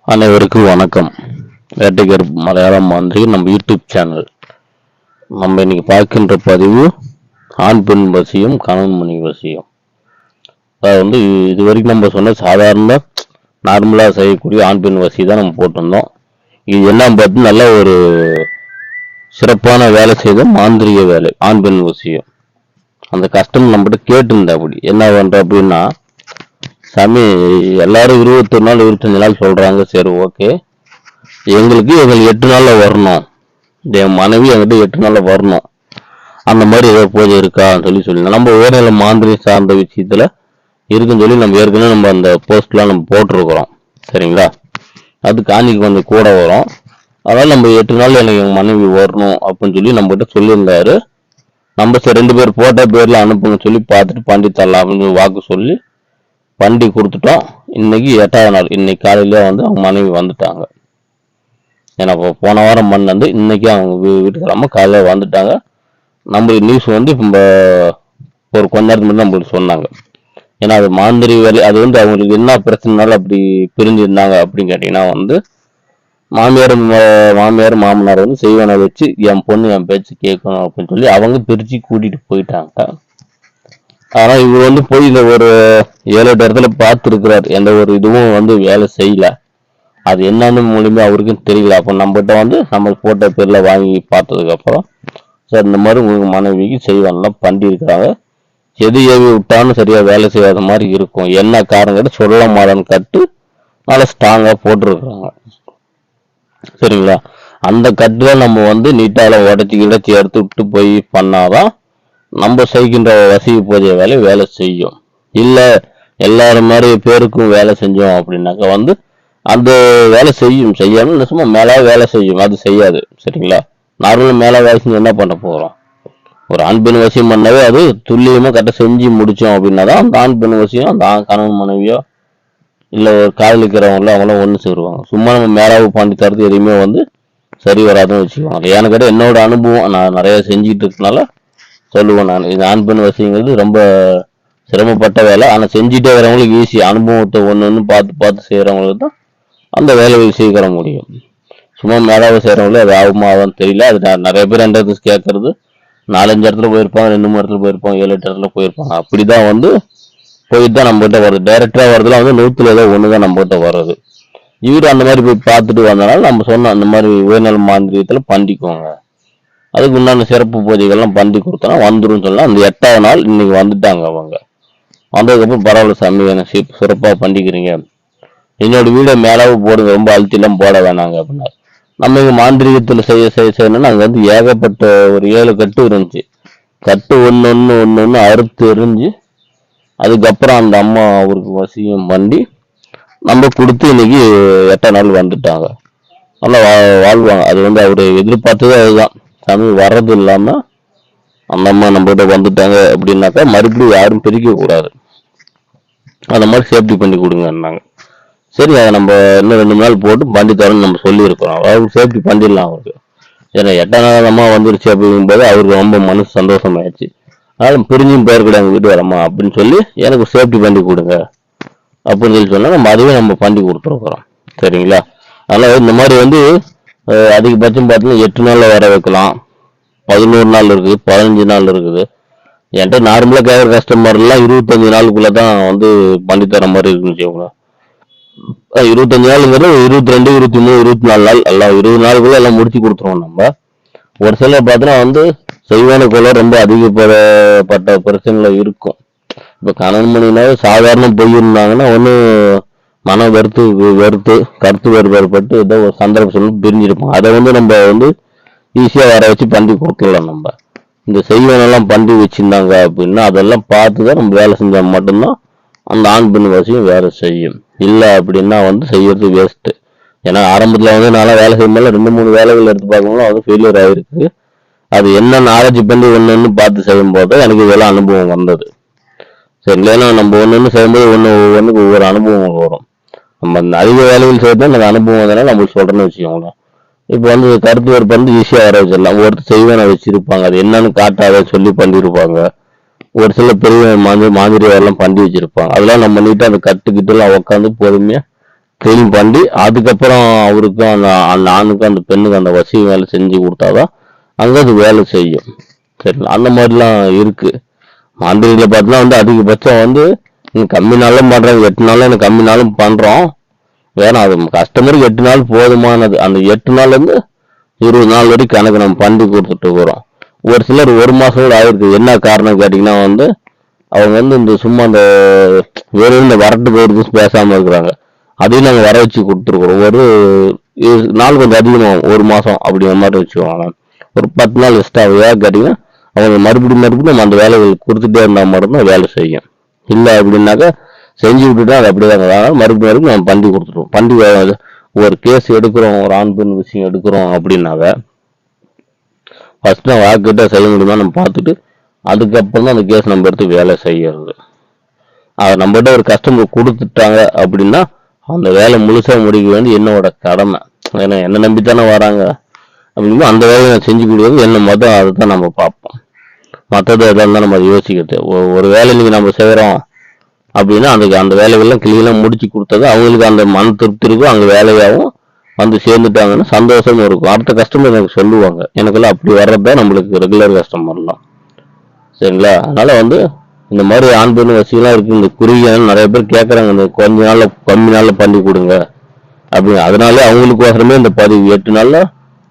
அனைவருக்கும் வணக்கம். வேட்டைகர் மலையாளம் மாதிரி நம்ம யூடியூப் சேனல். நம்ம இன்னைக்கு பார்க்கின்ற பதிவு ஆண் பெண் வசியம், கணவன் மனைவி வசியம். அது இது வரைக்கும் நம்ம சொன்ன சாதாரண நார்மலாக செய்யக்கூடிய ஆண் பெண் வசி தான் நம்ம போட்டிருந்தோம். இது என்ன பார்த்து நல்ல ஒரு சிறப்பான வேலை செய்த மாந்திரிக வேலை ஆண் பெண் வசியம். அந்த கஷ்டம் நம்மகிட்ட கேட்டுருந்தா அப்படி என்ன பண்ற அப்படின்னா, சாமி எல்லாரும் 21 நாள் 25 நாள் சொல்றாங்க, சரி ஓகே, எங்களுக்கு 8 நாள்ல வரணும், என் மனைவி என்கிட்ட 8 நாள்ல வரணும், அந்த மாதிரி ஏதோ பூஜை இருக்கான்னு சொல்லி நம்ம உயர்நிலை மாந்திரி சார்ந்த விஷயத்துல இருக்குன்னு சொல்லி நம்ம ஏற்கனவே நம்ம அந்த போஸ்ட்லாம் நம்ம போட்டிருக்கிறோம். சரிங்களா? அது காணிக்கு கொஞ்சம் கூட வரும். அதனால நம்ம 8 நாள் எனக்கு என் மனைவி வரணும் அப்படின்னு சொல்லி நம்ம கிட்ட சொல்லியிருந்தாரு. நம்ம சரி 2 பேர் போட்ட பேர்ல அனுப்புங்கன்னு சொல்லி பார்த்துட்டு பண்ணி தரலாம் அப்படின்னு வாக்கு சொல்லி வண்டி கொடுத்துட்டோம். இன்னைக்கு 8வது நாள். இன்னைக்கு காலையில அவங்க மனைவி வந்துட்டாங்க. ஏன்னா போன வாரம் பண்ணது இன்னைக்கு அவங்க வீட்டுக்கு காலையில வந்துட்டாங்க. நம்ம நியூஸ் இப்போ ஒரு கொஞ்ச நேரத்துக்கு முன்னாடி நம்மளுக்கு சொன்னாங்க. ஏன்னா அது மாந்திரி வேலை. அது அவங்களுக்கு என்ன பிரச்சனைனால அப்படி பிரிஞ்சிருந்தாங்க அப்படின்னு கேட்டீங்கன்னா மாமியார் மாமனார் செய்வனை வச்சு என் பொண்ணு என் பேச்சு கேட்கணும் அப்படின்னு சொல்லி அவங்க பிரிச்சு கூட்டிட்டு போயிட்டாங்க. ஆனா இவர் போய் இந்த ஒரு 7-8 இடத்துல பார்த்துருக்கிறார். எந்த ஒரு இதுவும் வேலை செய்யல. அது என்னன்னு மூலியமா அவருக்கும் தெரியல. அப்ப நம்மகிட்ட நம்ம போட்ட பேர்ல வாங்கி பார்த்ததுக்கு அப்புறம் சார் இந்த மாதிரி உங்க மனைவிக்கு செய்வான்லாம் பண்ணியிருக்கிறாங்க. எது ஏவி விட்டாலும் சரியா வேலை செய்யாத மாதிரி இருக்கும். என்ன காரணம் கேட்டு சொல்ல மாடன்னு கட்டு நல்லா ஸ்ட்ராங்கா போட்டிருக்கிறாங்க. சரிங்களா? அந்த கட்டுல நம்ம நீட்டால உடச்சி கிடச்சி எடுத்து விட்டு போய் பண்ணாதான் நம்ம செய்கின்ற வசதி பூஜை வேலை செய்யும். இல்ல எல்லாரும் மாதிரி பேருக்கும் வேலை செஞ்சோம் அப்படின்னாக்க அந்த வேலை செய்யும். செய்யாம நிச்சயமா மேல வேலை செய்யும், அது செய்யாது. சரிங்களா? நார்மலா மேல வேலை செஞ்சு என்ன பண்ண போறோம்? ஒரு ஆண் பெண் வசியம் பண்ணவே அது துல்லியமா கரெக்டாக செஞ்சு முடிச்சோம் அப்படின்னாதான் அந்த ஆண் பெண் வசியம் அந்த கணவன் மனைவியோ இல்ல ஒரு காதலிக்கிறவங்களோ அவங்களும் ஒண்ணு சேருவாங்க. சும்மா நம்ம மேலாவு பண்ணி தரது எதுவுமே சரி வராதுன்னு வச்சுக்குவாங்க. ஏன்னு கேட்டால் என்னோட அனுபவம் நான் நிறைய செஞ்சுட்டு இருக்கனால சொல்லுவேன். நான் இது ஆண் பெண் வசியங்கிறது ரொம்ப சிரமப்பட்ட வேலை. ஆனா செஞ்சுட்டே வரவங்களுக்கு ஈஸி. அனுபவத்தை ஒன்று பார்த்து பார்த்து செய்யறவங்களுக்கு தான் அந்த வேலையை சீக்கிர முடியும். சும்மா மேலாவை செய்யறவங்களே அது ஆகுமாதான் தெரியல. அது நிறைய பேர் எந்த கேட்கறது 4-5 இடத்துல போயிருப்பாங்க, 2-3 இடத்துல போயிருப்பாங்க, 7-8 இடத்துல போயிருப்பாங்க. அப்படிதான் போயிட்டு தான் நம்ம கிட்ட வருது. டைரக்டா வரதுல 100ல் ஏதோ ஒண்ணுதான் நம்ம கிட்ட வர்றது. இவரு அந்த மாதிரி போய் பார்த்துட்டு வந்தனால நம்ம சொன்னோம், அந்த மாதிரி உயர்நல மாந்திரியத்துல பண்ணிக்கோங்க, அதுக்கு உண்டான சிறப்பு பூஜைகள்லாம் பண்ணி கொடுத்தோம்னா வந்துடும் சொல்லலாம். அந்த 8வது நாள் இன்னைக்கு வந்துட்டாங்க. அவங்க வந்ததுக்கப்புறம் பரவாயில்ல சாமி, எனக்கு சிறப்பாக பண்ணிக்கிறீங்க, என்னோட வீடை மேலாவும் போடுங்க, ரொம்ப அழுத்திலாம் போட வேணாங்க அப்படின்னா. நம்ம இங்கே மாந்திரிகத்தில் செய்யணும்னா அங்கே ஏகப்பட்ட ஒரு 7 கட்டு இருந்துச்சு. கட்டு ஒன்று அறுத்து எரிஞ்சு அதுக்கப்புறம் அந்த அம்மா அவருக்கு வசியம் பண்ணி நம்ம கொடுத்து இன்னைக்கு 8வது நாள் வந்துட்டாங்க. நல்லா வாழ்வாங்க. அது அவரு எதிர்பார்த்ததே அதுதான். சாமி வர்றது இல்லாம அந்த அம்மா நம்ம கிட்ட வந்துட்டாங்க அப்படின்னாக்கா மறுபடியும் யாரும் பிரிக்க கூடாது, அந்த மாதிரி சேஃப்டி பண்ணி கொடுங்கன்னாங்க. சரி, அதை நம்ம இன்னும் 2 நாள் போட்டு பண்ணி தரோம்னு நம்ம சொல்லி இருக்கிறோம். அவருக்கு சேஃப்டி பண்ணிடலாம் அவருக்கு. ஏன்னா 8வது நாள் அம்மா வந்துருச்சு அப்படிங்கும்போது அவருக்கு ரொம்ப மனசு சந்தோஷமாயிடுச்சு. அதனால பிரிஞ்சும் பேர் கிடையாது வீட்டு வரமா அப்படின்னு சொல்லி எனக்கு சேஃப்டி பண்ணி கொடுங்க அப்படின்னு சொல்லி சொன்னா நம்ம அதுவே நம்ம பண்ணி கொடுத்துருக்குறோம். சரிங்களா? அதனால இந்த மாதிரி அதிகபட்சம் பார்த்தீங்கன்னா 8 நாள்ல வர வைக்கலாம், 11 நாள் இருக்குது, 15 நாள் இருக்குது. என்கிட்ட நார்மலா கேட்குற கஸ்டமர் எல்லாம் 25 நாளுக்குள்ளதான் பண்ணித்தர மாதிரி இருக்குன்னு வச்சுக்கோங்க. 25 நாளுங்கிறது 22, 23, 24 நாள் எல்லாம் 20 நாளுக்குள்ள எல்லாம் முடிச்சு கொடுத்துருவோம் நம்ம. ஒரு சிலர் பார்த்தீங்கன்னா செய்வானுக்குள்ள ரொம்ப அதிகப்பட்ட பிரச்சனைல இருக்கும். இப்ப கணவன் மணினாவே சாதாரண போயிருந்தாங்கன்னா மன வெறுத்து கருத்து வேறுபாடு ஏதோ ஒரு சந்தர்ப்பம் சொல்லி பிரிஞ்சிருப்போம். அதை நம்ம ஈஸியா வர வச்சு பண்ணி கொடுக்கலாம். நம்ம இந்த செய்வனெல்லாம் பண்ணி வச்சிருந்தாங்க அப்படின்னா அதெல்லாம் பார்த்துதான் நம்ம வேலை செஞ்சா மட்டும்தான் அந்த ஆண் பெண் வசியம் வேலை செய்யும். இல்லை அப்படின்னா செய்யறது வேஸ்ட். ஏன்னா ஆரம்பத்துல நான்லாம் வேலை செய்யும்போது 2-3 வேலைகள் எடுத்து பார்க்கும்போது ஃபெயிலியர் ஆயிருக்கு. அது என்ன நாலேஜ் பண்ணி ஒன்னு பார்த்து செய்யும் போது எனக்கு இதெல்லாம் அனுபவம் வந்தது. சரி, இல்லைன்னா நம்ம ஒன்று செய்யும்போது ஒவ்வொன்றுக்கு ஒவ்வொரு அனுபவம் வரும். நம்ம அதிக வேலைகள் செய்யறது அந்த அனுபவம் வந்தனால நம்மளுக்கு சொல்றேன்னு வச்சுக்கோங்க. இப்போ கருத்து வேறுபாடு ஈஸியா வர வச்சிடலாம். ஒருத்தர் செய்வேன் வச்சிருப்பாங்க, அது என்னன்னு காட்டாத சொல்லி பண்ணிருப்பாங்க. ஒரு சில பெரிய மாதிரி எல்லாம் பண்ணி வச்சிருப்பாங்க. அதெல்லாம் நம்ம நீட்டா அந்த கட்டுக்கிட்டு எல்லாம் உட்காந்து பொறுமையா க்ளீன் பண்ணி அதுக்கப்புறம் அவருக்கும் அந்த ஆணுக்கும் அந்த பெண்ணுக்கு அந்த வசியம் வேலை செஞ்சு கொடுத்தாதான் அங்கே அது வேலை செய்யும். சரிங்களா? அந்த மாதிரிலாம் இருக்கு. மாந்திரிகளை பார்த்தீங்கன்னா வந்து அதிகபட்சம் வந்து கம்மி நாளும் பண்றாங்க, 8 நாளும் எனக்கு கம்மி நாளும் பண்றோம். வேணாம், அது கஸ்டமருக்கு 8 நாள் போதுமானது. அந்த 8 நாள்ல இருந்து 20 நாள் வரைக்கும் கணக்கு நம்ம பண்ணி கொடுத்துட்டு இருக்கிறோம். ஒரு சிலர் 1 மாசம் கூட ஆயிருக்கு. என்ன காரணம் கேட்டீங்கன்னா வந்து அவங்க வந்து இந்த சும்மா அந்த வெறும் இந்த வரட்டு போயிருக்கு பேசாம இருக்கிறாங்க. அதையும் நாங்கள் வர வச்சு கொடுத்துருக்குறோம். ஒரு நாள் கொஞ்சம் அதிகமாகும், 1 மாசம் அப்படிங்கிற மாதிரி வச்சுக்கோங்க. ஒரு 10 நாள் எக்ஸ்ட்ரா ஏன் கேட்டீங்கன்னா அவங்க மறுபடியும் நம்ம அந்த வேலைகள் கொடுத்துட்டே இருந்தால் மட்டும்தான் வேலை செய்யும். இல்லை அப்படின்னாக்கா செஞ்சு விட்டுட்டா அது அப்படிதாங்க. அதனால மறுபடியும் நம்ம பண்ணி கொடுத்துருவோம். பண்ணி ஒரு கேஸ் எடுக்கிறோம், ஒரு ஆண் பெண் விஷயம் எடுக்கிறோம் அப்படின்னாக்க ஃபர்ஸ்ட் நான் வாக்கிட்ட செய்ய முடியுமா நம்ம பார்த்துட்டு அதுக்கப்புறம் தான் அந்த கேஸ் நம்ம எடுத்து வேலை செய்யறது. அதை நம்மகிட்ட ஒரு கஸ்டமர் கொடுத்துட்டாங்க அப்படின்னா அந்த வேலை முழுசா முடிக்க வேண்டிய என்னோட கடமை. ஏன்னா என்ன நம்பித்தானே வராங்க அப்படின்னா அந்த வேலையை நான் செஞ்சு கொடுக்குறது என்ன மொதல் அதை தான் நம்ம பார்ப்போம். மற்றது எதாக இருந்தால் நம்ம யோசிக்கிறது. ஒரு வேலை நீங்கள் நம்ம செய்கிறோம் அப்படின்னா அதுக்கு அந்த வேலைகள்லாம் கிளியெல்லாம் முடிச்சு கொடுத்தது அவங்களுக்கு அந்த மன திருப்தி இருக்கும். அங்கே வேலையாகவும் வந்து சேர்ந்துட்டாங்கன்னா சந்தோஷமும் இருக்கும். அடுத்த கஸ்டமர் எனக்கு சொல்லுவாங்க. எனக்கெல்லாம் அப்படி வர்றதுதான் நம்மளுக்கு ரெகுலர் கஸ்டமர்லாம். சரிங்களா? அதனால வந்து இந்த மாதிரி ஆண் பெண் வசதிலாம் இருக்கு. இந்த குறுகிய நிறைய பேர் கேட்குறாங்க, இந்த கொஞ்ச நாள்ல கம்மி நாள்ல பண்ணி கொடுங்க அப்படின்னு. அதனாலே அவங்களுக்கு வசரமே இந்த 8 நாள்ல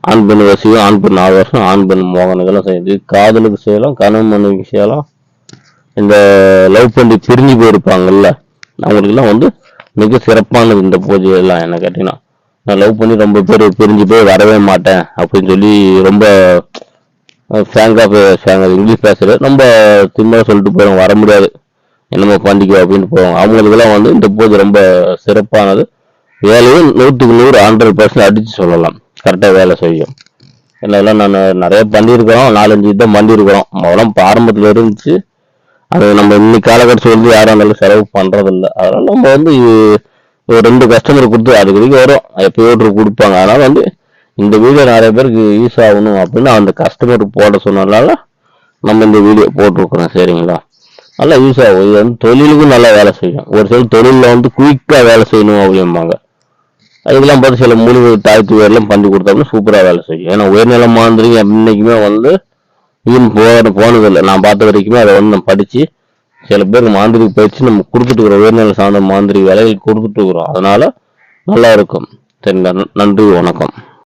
ஆண் பெண் வசியம், ஆண் பெண் 4 வருஷம், ஆண் பெண் மோகனம் இதெல்லாம் செய்யுது. காதலுக்கு செய்யலாம், கணவன் மனைவிக்கு செய்யலாம். இந்த லவ் பண்ணி பிரிஞ்சு போயிருப்பாங்கல்ல அவங்களுக்குலாம் வந்து மிக சிறப்பானது இந்த பூஜை எல்லாம். என்ன கேட்டீங்கன்னா நான் லவ் பண்ணி ரொம்ப பேர் பிரிஞ்சு போய் வரவே மாட்டேன் அப்படின்னு சொல்லி ரொம்ப இங்கிலீஷ் பேசுறது ரொம்ப திம்பா சொல்லிட்டு போயிடும், வர முடியாது என்னமோ பண்ணிக்கோ அப்படின்னு போவாங்க. அவங்களுக்கெல்லாம் வந்து இந்த பூஜை ரொம்ப சிறப்பானது. வேலையும் 100க்கு 100 100% அடிச்சு சொல்லலாம், கரெக்டாக வேலை செய்யும். என்னெல்லாம் நான் நிறைய பண்ணியிருக்கிறோம், 4-5 தான் பண்ணியிருக்கிறோம். அதெல்லாம் ஆரம்பத்தில் இருந்துச்சு. அது நம்ம இன்னைக்கு காலகட்டத்தில் வந்து யாரும் இருந்தாலும் செலவு பண்றதில்லை. அதனால நம்ம வந்து ஒரு 2 கஸ்டமர் கொடுத்து அதுக்கு வரைக்கும் வரும், எப்போ கொடுப்பாங்க. அதனால வந்து இந்த வீடியோ நிறைய பேருக்கு யூஸ் ஆகணும் அப்படின்னு அந்த கஸ்டமருக்கு போட சொன்னதுனால நம்ம இந்த வீடியோ போட்டிருக்கிறோம். சரிங்களா? நல்லா யூஸ் ஆகும். இது வந்து தொழிலுக்கும் நல்லா வேலை செய்யும். ஒரு சில தொழிலில் வந்து குயிக்காக வேலை செய்யணும் அப்படிம்பாங்க. அதுக்கெல்லாம் பார்த்து சில மூலிகை தாய்த்து வேரெல்லாம் பண்ணி கொடுத்தோம்னா சூப்பராக வேலை செய்யும். ஏன்னா உயர்நிலை மாந்திரி இன்னைக்குமே வந்து வீண் போனதில்லை. நான் பார்த்த வரைக்குமே அதை வந்து நம்ம படித்து சில பேருக்கு மாந்திரிக்கு பயிற்சி நம்ம கொடுத்துட்டு இருக்கிறோம். உயர்நிலை சார்ந்த மாந்திரி வேலைகள் கொடுத்துட்டு இருக்கிறோம். அதனால நல்லா இருக்கும். சரிங்களா? நன்றி, வணக்கம்.